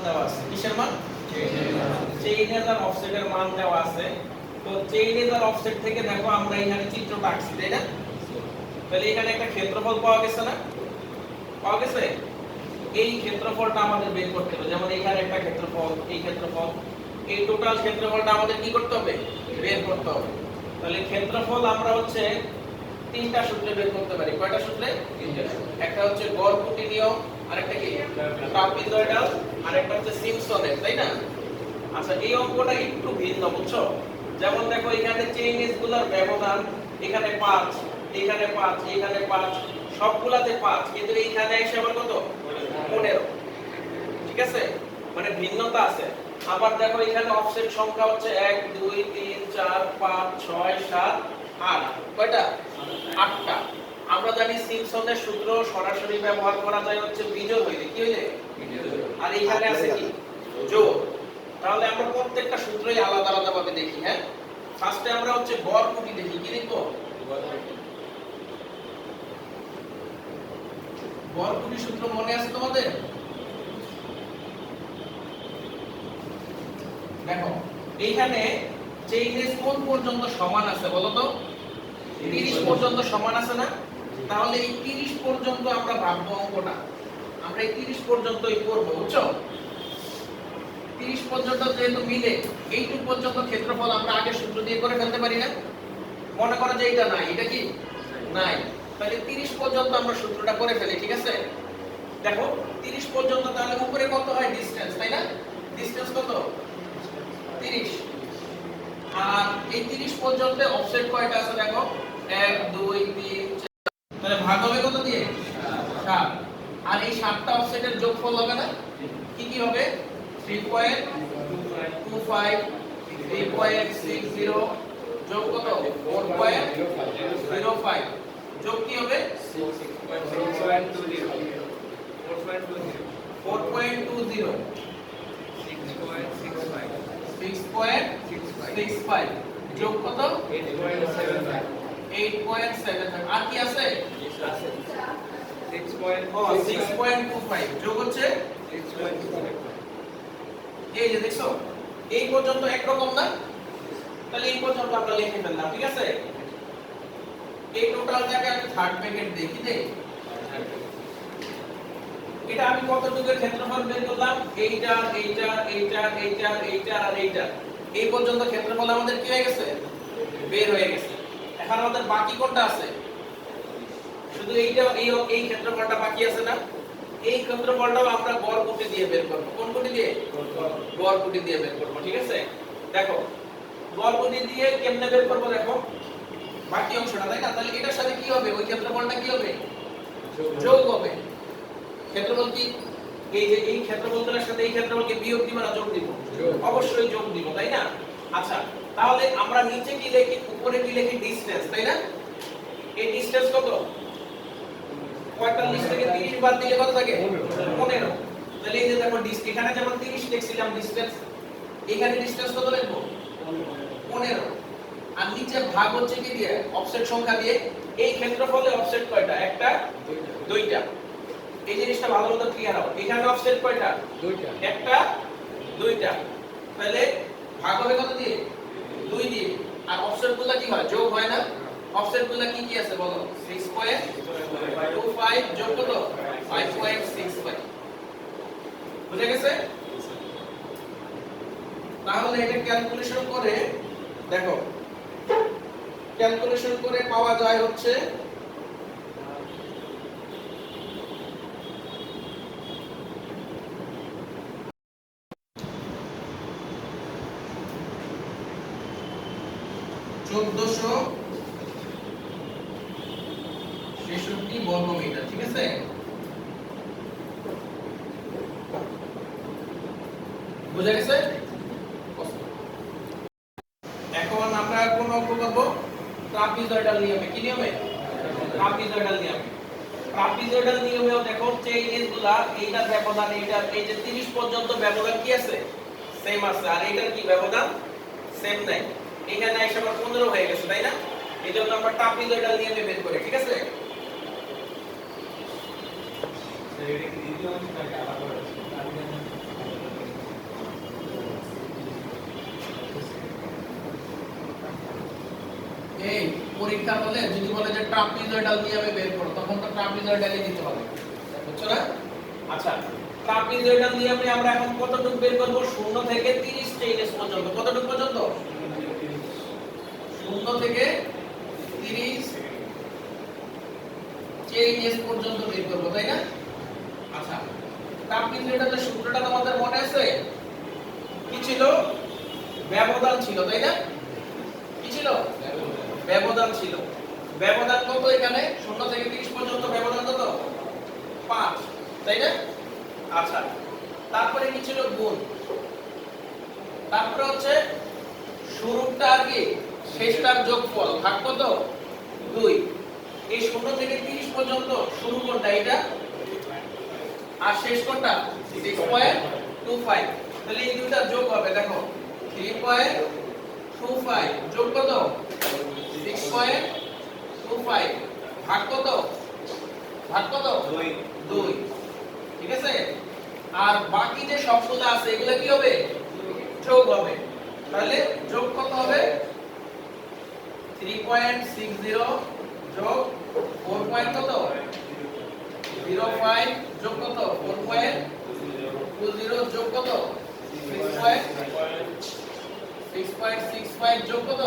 দেওয়া আছে। কিসের মান? চেইনের আর অফসেটের মান দেওয়া আছে। তো চেইনের আর অফসেট থেকে দেখো আমরা এখানে চিত্রটা আঁকছি, তাই না? তাহলে এখানে একটা ক্ষেত্রফল পাওয়া গেছে না? পাওয়া গেছে। এই ক্ষেত্রফলটা আমাদের বের করতে হবে। যেমন এখানে একটা ক্ষেত্রফল, এই ক্ষেত্রফল, এই টোটাল ক্ষেত্রফলটা আমাদের কি করতে হবে? বের করতে হবে। তাহলে ক্ষেত্রফল আমরা হচ্ছে তিনটা সূত্রে বের করতে পারি। কয়টা সূত্রে? তিনটা। একটা হচ্ছে গড় খুঁটি নিয়ম, আরেকটা কি ট্রাপিজয়েডাল, আরেকটা হচ্ছে সিম্পসনের, তাই না? আচ্ছা, এই অঙ্কটা একটু ভিন্ন, বুঝছো? যেমন দেখো এখানে চেইনিস গুলার ব্যবধান এখানে 5, এখানে 5, এখানে 5, সবগুলাতে 5, কিন্তু এইখানে এসে আবার কত? 15। ঠিক আছে, মানে ভিন্নতা আছে। আবার দেখো এখানে অফসেট সংখ্যা হচ্ছে 1 2 3 4 5 6 7 8। কয়টা? 8টা। আমরা জানি সিম্পসনের সূত্র সরাসরি ব্যবহার করা যায় হচ্ছে বিজোড় হইলে। কি হইলে? আর এখানে আছে কি? যোগ। তাহলে আমরা প্রত্যেকটা সূত্রই আলাদা আলাদা ভাবে দেখি। হ্যাঁ, ফার্স্টে আমরা হচ্ছে গড় খুঁটি দেখি। কি দেখব? গড় খুঁটি সূত্র মনে আছে তোমাদের? দেখো এইখানে চেইনের কোন পর্যন্ত সমান আছে বলো তো? 30 পর্যন্ত সমান আছে না? তাহলে এই 30 পর্যন্ত আমরা ভাববো অঙ্কটা। আমরা এই 30 পর্যন্তই করব, বুঝছো? 30 পর্যন্ত যেহেতু মিলে, এইটুকু পর্যন্ত ক্ষেত্রফল আমরা আগে সূত্র দিয়ে করে ফেলতে পারি না? মনে করো যে এটা নাই, এটা কি নাই, তাহলে 30 পর্যন্ত আমরা সূত্রটা করে ফেলি। ঠিক আছে, দেখো 30 পর্যন্ত, তাহলে উপরে কত হয়? ডিসটেন্স, তাই না? ডিসটেন্স কত? 30। আর এই 30 পর্যন্ত অফসেট কয়টা আছে দেখো? 1 2 3 4। তাহলে ভাগ হবে কত দিয়ে? 7। আর এই 7টা অফসেটের যোগফল হবে না? কি কি হবে? 3.25 3.60 যোগ কত? 4.05 যোগ কি হবে? 4.20 6.65 যোগ কত? 8.75 আর কি আছে? 6.25 যোগ হচ্ছে 6.25। এই যে দেখছো, এই পর্যন্ত একরকম না? তাহলে এই পর্যন্ত আমরা লিখে ফেললাম। ঠিক আছে, এই টোটালটাকে আমি থার্ড ব্র্যাকেট দেই। কি দেই? এটা আমি কতটুকুর ক্ষেত্রফল বের করলাম? এইটা এইটা এইটা এইটা এইটা আর এইটা, এই পর্যন্ত ক্ষেত্রফল আমাদের কি হয়ে গেছে? বের হয়ে গেছে। এখন আমাদের বাকি কোনটা আছে? শুধু এইটা, এই ক্ষেত্রফলটা বাকি আছে না? এই ক্ষেত্রফলটাও আমরা গড় খুঁটি দিয়ে বের করব। কোন খুঁটি দিয়ে? গড় খুঁটি দিয়ে বের করব। ঠিক আছে, দেখো গড় খুঁটি দিয়ে কেমনে বের করব? দেখো বাকি অংশটা, তাই না? তাহলে এটার সাথে কি হবে? ওই ক্ষেত্রফলটা কি হবে? যোগ হবে। ক্ষেত্রফল কি? এই যে এই ক্ষেত্রফলটার সাথে এই ক্ষেত্রফলকে বিয়োগ দিব না যোগ দিব? অবশ্যই যোগ দিব, তাই না? আচ্ছা, তাহলে আমরা নিচে কি লিখি, উপরে কি লিখি? ডিসটেন্স, তাই না? এই ডিসটেন্স কত? 45 থেকে 30 বাদ দিলে কত থাকে? 15। তাহলে এই যে দেখো এখানে যেমন 30 লিখছিলাম ডিসটেন্স, এখানে ডিসটেন্স কত লিখব? 15। আর নিচে ভাগ হচ্ছে কি দিয়ে? অফসেট সংখ্যা দিয়ে। এই ক্ষেত্রফলে অফসেট কয়টা? একটা, দুইটা। এই জিনিসটা ভালো মতো ক্লিয়ার হবে। এখানে অফসেট কয়টা? দুইটা। একটা, দুইটা। তাহলে ভাগ হবে কত দিয়ে? 2 দিয়ে। আর অফসেটগুলো কি হয়? যোগ হয় না? অফসেটগুলো কি কি আছে বলো? 6.25 যোগ কত? 5.65। বুঝে গেছে? তাহলে এটা ক্যালকুলেশন করে দেখো, ক্যালকুলেশন করে পাওয়া যায় হচ্ছে 1466 বর্গমিটার। ঠিক আছে, বুঝা গেছে? এখন আমরা কোন অঙ্ক করব? ট্রাপিজয়েডাল নিয়মে। কি নিয়মে? ট্রাপিজয়েডাল নিয়মে। ট্রাপিজয়েডাল নিয়মেও দেখো চেইনগুলা, এইটার ব্যবধান, এইটার এই যে 30 পর্যন্ত ব্যবধান কি আছে? সেম আছে। আর এইটার কি ব্যবধান? সেম নাই। এখানে এসে আবার 15 হয়ে গেছে, তাই না? এইজন্য আমরা ট্রাপিজয়েডাল নিয়মে বের করি। ঠিক আছে, পরীক্ষা হলে যদি বলে যে ট্রাপিজয়েডাল নিয়মে বের করো, তখন তো ট্রাপিজয়েডালই দিতে হবে, বুঝছো না? আচ্ছা, ট্রাপিজয়েডাল নিয়মে আমরা এখন কতটুকু বের করব? 0 থেকে 30 চেইনস পর্যন্ত। কতটুকু পর্যন্ত? 0 থেকে 30 চেইনস পর্যন্ত বের করব, তাই না? আচ্ছা, ট্রাপিজয়েডালের সূত্রটা তোমাদের মনে আছে? কি ছিল? ব্যবধান ছিল, তাই না? কি ছিল? ব্যবধান ছিল। ব্যবধান কত এখানে? 0 থেকে 30 পর্যন্ত ব্যবধান কত? 5, তাই না? আচ্ছা, তারপরে কি ছিল? গুণ। তারপরে হচ্ছে শুরুটা আর কি শেষটার যোগফল ভাগ কত? 2। এই 0 থেকে 30 পর্যন্ত শুরু কোনটা? এটা। আর শেষ কোনটা? 6.25। তাহলে এই দুইটা যোগ হবে, দেখো 3.25 যোগ কত? 6.25 ভাগ কত? ভাগ কত? 2। ঠিক আছে? আর বাকি যে সবগুলো আছে এগুলো কি হবে? যোগ হবে। তাহলে যোগ কত হবে? 3.60 যোগ 4. কত? 05 যোগ কত? 4.20 যোগ কত? 6.65 যোগ কত?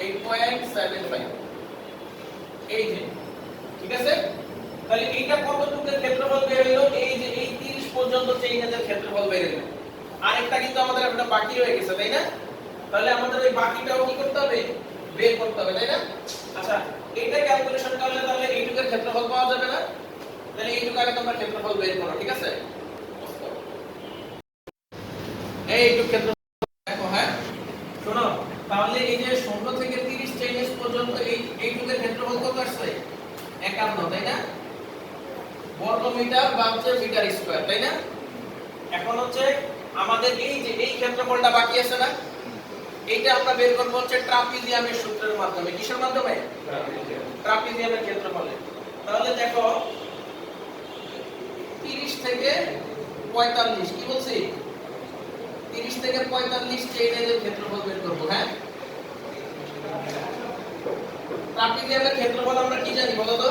8.75। এই যে, ঠিক আছে? তাহলে এইটা কতটুকুর ক্ষেত্রফল বের হলো? এই যে এই 30 পর্যন্ত চেইনের ক্ষেত্রফল বের হলো। আরেকটা কিন্তু আমাদের একটা বাকি রয়ে গেছে, তাই না? তাহলে আমাদের ওই বাকিটাও কি করতে হবে? বের করতে হবে, তাই না? আচ্ছা, এটা ক্যালকুলেশন করলে তাহলে এইটুকুর ক্ষেত্রফল পাওয়া যাবে না? তাহলে এইটুকু আগে তোমরা ক্ষেত্রফল বের করো, ঠিক আছে? এইটুকু ক্ষেত্রফল দেখো, হ্যাঁ শোনো, তাহলে এই যে 0 থেকে 30 চেইনস পর্যন্ত এইটুকুর ক্ষেত্রফল কত আসছে? 51, তাই না? বর্গ মিটার বা হচ্ছে মিটার স্কয়ার, তাই না? এখন হচ্ছে আমাদের এই যে এই ক্ষেত্রফলটা বাকি আছে না, এইটা আমরা বের করব হচ্ছে ট্রাপিজিয়ামের সূত্রের মাধ্যমে। কিসের মাধ্যমে? ট্রাপিজিয়ামের ক্ষেত্রফলে। তাহলে দেখো 30 থেকে 45, কি বলছি? 30 থেকে 45 চেইনের ক্ষেত্রফল বের করব, হ্যাঁ? ট্রাপিজিয়ামের ক্ষেত্রফল আমরা কি জানি বলো তো?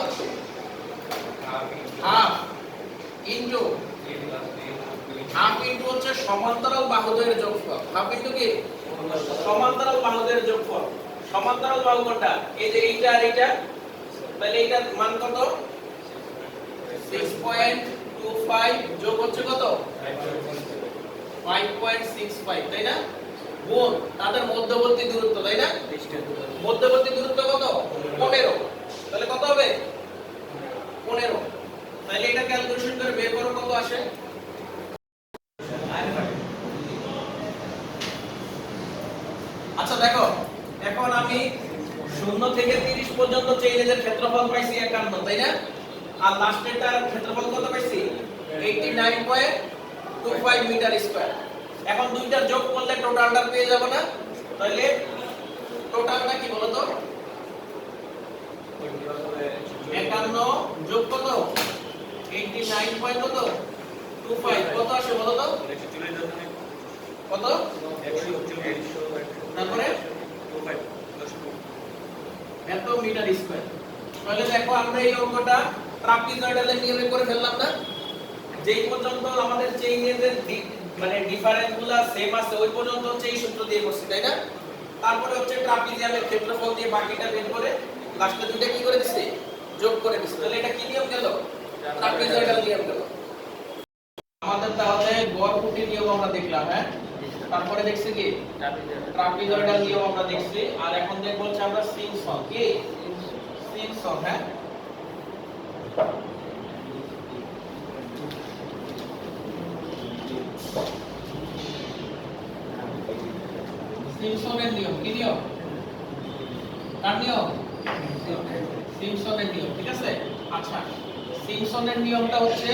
হাফ ইনটু হচ্ছে সমান্তরাল বাহুদের যোগফল। হাফ ইনটু কি? সমান্তরাল বাহুদের যোগফল। সমান্তরাল বাহু কোনটা? এই যে এইটা আর এইটা। তাহলে এইটার মান কত? 6.25 যোগ হচ্ছে কত? 5.65, তাই না? গুণ তাদের মধ্যবর্তী দূরত্ব, তাই না? মধ্যবর্তী দূরত্ব কত? 15। তাহলে কত হবে? 15। তাহলে এটা ক্যালকুলেশন করে বের করো কত আসে। আচ্ছা দেখো, এখন আমি 0 থেকে 30 পর্যন্ত চেইনের ক্ষেত্রফল পাইছি 51, তাই না? আর লাস্টেরটার ক্ষেত্রফল কত পাইছি? 89.25 মিটার স্কয়ার। এখন দুইটার যোগ করলে টোটালটা পেয়ে যাব না? তাহলে টোটালটা কি বলো তো? 51 যোগ কত? 89.25 কত আসে বলো তো? কত? তারপরে এত মিটার স্কয়ার। তাহলে দেখো আমরা এই অঙ্কটা ট্রাপিজয়েডালের নিয়মে করে ফেললাম না? যেই পর্যন্ত আমাদের চেইনের মানে ডিফারেন্সগুলো সেম আছে ওই পর্যন্ত হচ্ছে এই সূত্র দিয়ে করছি, তাই না? তারপরে হচ্ছে ট্রাপিজিয়ামের ক্ষেত্রফল দিয়ে বাকিটা বের করে লাস্টে দুইটা কি করে দিছি? যোগ করে দিছি। তাহলে এটা কি নিয়ম গেল? ট্রাপিজয়েডাল নিয়ম গেল। আমাদের তাহলে গড় নিয়ম আমরা দেখলাম, হ্যাঁ? তারপরে দেখছি কি? ট্রাপিজয়েডাল নিয়ম আমরা দেখছি। আর এখন দেখব হচ্ছে আমরা সিমসন। কি? সিমসন, হ্যাঁ? সিমসনের নিয়ম। কি নিয়ম? কার নিয়ম? সিমসনের নিয়ম, ঠিক আছে? আচ্ছা, সিমসনের নিয়মটা হচ্ছে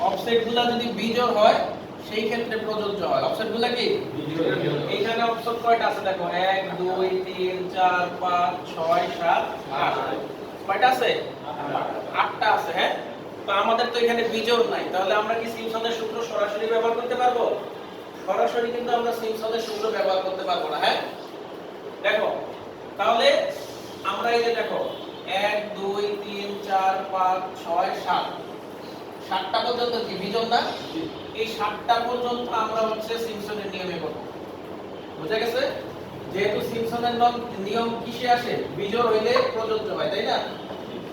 অফসেটগুলো যদি বিজোড় হয় সেই ক্ষেত্রে প্রযোজ্য হয়। অফসেটগুলো কি? এইখানে অফসেট কয়টা আছে দেখো? 1 2 3 4 5 6 7 8। কয়টা আছে? 8টা আছে, হ্যাঁ? তো আমাদের তো এখানে বিজোড় নাই, তাহলে আমরা কি সিমসনের সূত্র সরাসরি ব্যবহার করতে পারবো? সরাসরি কিন্তু আমরা সিমসনের সূত্র ব্যবহার করতে পারবো না, হ্যাঁ? দেখো তাহলে আমরা এই যে দেখো 1 2 3 4 5 6 7 7টা পর্যন্ত কি বিজোড় না? এই 7টা পর্যন্ত আমরা হচ্ছে সিম্পসনের নিয়মে করব। বুঝা গেছে? যেহেতু সিম্পসনের নিয়ম কিসে আসে? বিজোড় হইলে প্রযোজ্য হয়, তাই না?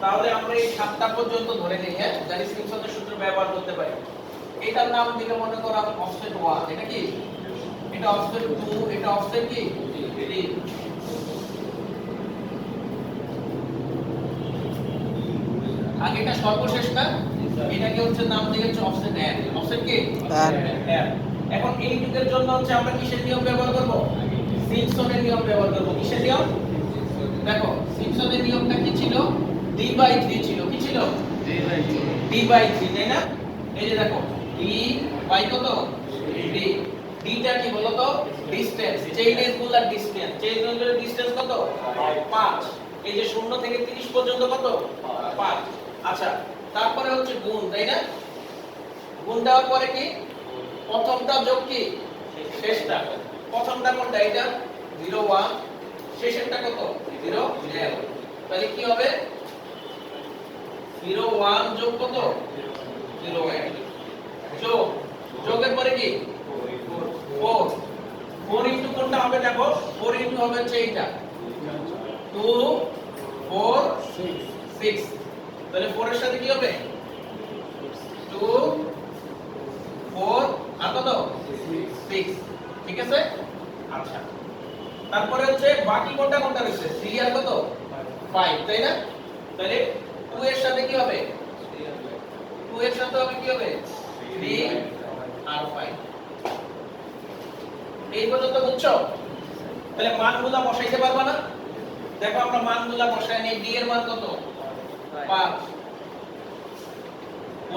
তাহলে আমরা এই 7টা পর্যন্ত ধরে নিই, হ্যাঁ, জানি সিম্পসনের সূত্র ব্যবহার করতে পারি। এটার নাম দিকে মনে করো আমরা অফসেট 1, এটা কি? এটা অফসেট 2, এটা অফসেট কি? 3। আগে এটা সর্বশেষ না, এটাকে হচ্ছে নাম দিয়ে হচ্ছে অফসেট n। অফসেট কি? n। এখন এই যুগের জন্য হচ্ছে আমরা কিসের নিয়ম ব্যবহার করব? সিম্পসনের নিয়ম ব্যবহার করব। কিসের নিয়ম? দেখো সিম্পসনের নিয়মটা কি ছিল? d/3 ছিল। কি ছিল? d/3, তাই না? এই যে দেখো d বাই কত? d। dটা কি বলো তো? ডিসটেন্স, চেইন এজগুলার ডিসটেন্স। চেইন এজগুলার ডিসটেন্স কত? 5। এই যে 0 থেকে 30 পর্যন্ত কত? 5। আচ্ছা, তারপরে হচ্ছে গুণ, তাই না? গুণ দেওয়ার পরে কি? প্রথমটা যোগ কি? শেষটা। প্রথমটা কোনটা? এটা 0 1, শেষেরটা কত? 0 0। তাহলে কি হবে? 0 1 যোগ কত? 0 1। যোগ, যোগের পরে কি? 4। 4 ইনটু কোনটা হবে দেখো? 4 ইনটু হবে হচ্ছে এইটা 2 4 6। তাহলে 4 এর সাথে কি হবে? 2 4 আর কত? 6। ঠিক আছে? আচ্ছা, তারপরে হচ্ছে বাকি কোনটা কোনটা রয়েছে? 3 আর কত? 5, তাই না? তাহলে 2 এর সাথে কি হবে? 2 এর সাথে হবে কি হবে? 3 আর 5। এই পর্যন্ত বুঝছো? তাহলে মানগুলা বসাইতে পারবা না? দেখো আমরা মানগুলা বসাই নেই। d এর মান কত? 5।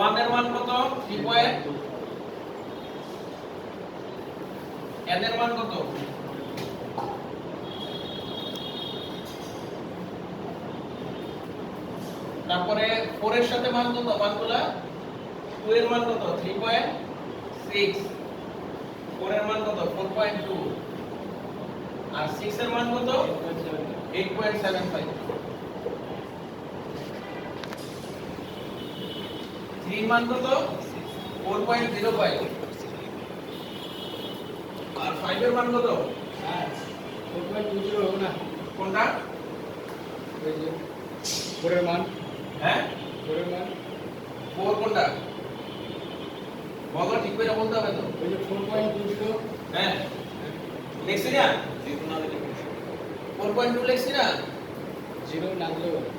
1 এর মান কত? 3. n এর মান কত? তারপরে 4 এর সাথে মান কত? মানগুলা 2 এর মান কত? 3.6। 4 এর মান কত? 4.2। আর 6 এর মান কত? 8.75। 3 মান কত? 4.05। আর 5 এর মান কত? 4.20 হবে না? কোনটা? ওই যে 4 এর মান। হ্যাঁ, 4 এর মান 4 কোনটা? বলো, ঠিক করে বলতে হবে তো। ওই যে 4.20। হ্যাঁ, লিখছি না? 4.2 লিখছি না? 0 না দিলেও হবে।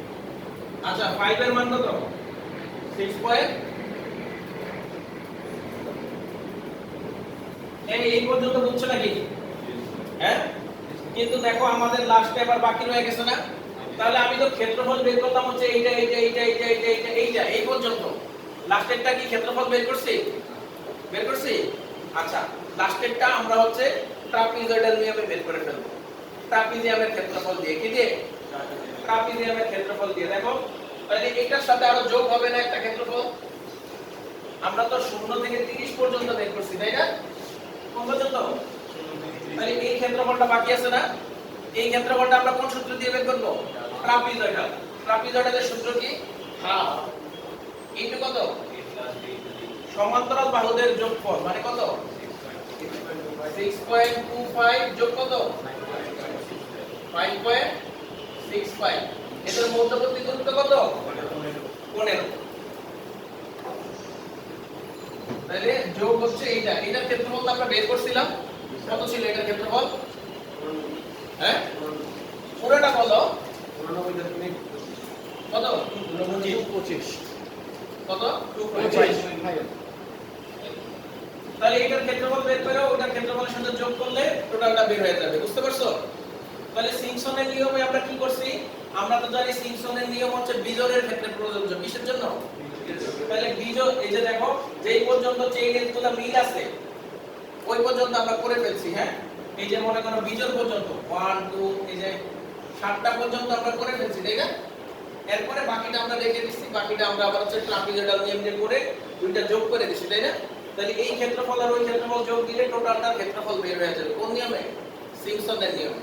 আচ্ছা, 5 এর মান কত? 6 পয়েন্ট। এই পর্যন্ত বুঝছো নাকি? হ্যাঁ, কিন্তু দেখো আমাদের লাস্টে আবার বাকি রয়ে গেছে না? তাহলে আমি তো ক্ষেত্রফল বের করলাম হচ্ছে এইটা এইটা এইটা এইটা এইটা এইটা এইটা এই পর্যন্ত। লাস্টেরটা কি ক্ষেত্রফল বের করছি? বের করছি। আচ্ছা, লাস্টেরটা আমরা হচ্ছে ট্রাপিজয়েডাল নিয়মে বের করে ফেলবো। ট্রাপিজিয়ামের ক্ষেত্রফল দিয়ে, কি দিয়ে? ট্রাপিজিয়ামের ক্ষেত্রফল দিয়ে। দেখো তাহলে এটার সাথে আরো যোগ হবে না একটা ক্ষেত্রফল? আমরা তো 0 থেকে 30 পর্যন্ত বের করছি, তাই না? কোন পর্যন্ত? তাহলে এই ক্ষেত্রফলটা বাকি আছে না? এই ক্ষেত্রফলটা আমরা কোন সূত্র দিয়ে বের করব? ট্রাপিজয়েডাল। ট্রাপিজয়েডালের সূত্র কি? হাফ ইনটু কত? সমান্তরাল বাহুদের যোগফল মানে কত? 6.25 যোগ কত? 5.65। এদের মধ্যবর্তী দূরত্ব কত? 15। তাহলে যোগ হচ্ছে এইটা। এটার ক্ষেত্রফল আমরা বের করছিলাম। কত ছিল এটার ক্ষেত্রফল? হ্যাঁ, পুরোটা বলো। কত? 25। কত? 25। তাহলে এটার ক্ষেত্রফল বের করে ওটার ক্ষেত্রফলের সাথে যোগ করলে টোটালটা বের হয়ে যাবে। বুঝতে পারছো? তাহলে সিম্পসনের নিয়মে আমরা কি করছি? আমরা তো জানি সিম্পসনের নিয়ম হচ্ছে বিজোড়ের ক্ষেত্রে প্রযোজ্য। কিসের জন্য? তাহলে বিজোড়, এই যে দেখো যেই পর্যন্ত চেইনের গুলো মিল আছে ওই পর্যন্ত আমরা করে ফেলছি। হ্যাঁ, এই যে মনে করো বিজোড় পর্যন্ত 1 2 এই যে 7টা পর্যন্ত আমরা করে ফেলছি, তাই না? এরপরে বাকিটা আমরা রেখে দিচ্ছি। বাকিটা আমরা আবার হচ্ছে ট্রাপিজয়েডাল নিয়ম দিয়ে করে দুইটা যোগ করে দিচ্ছি, তাই না? তাহলে এই ক্ষেত্রফল আর ওই ক্ষেত্রফল যোগ দিলে টোটালটার ক্ষেত্রফল বের হয়ে যাবে। কোন নিয়মে? সিম্পসনের নিয়মে।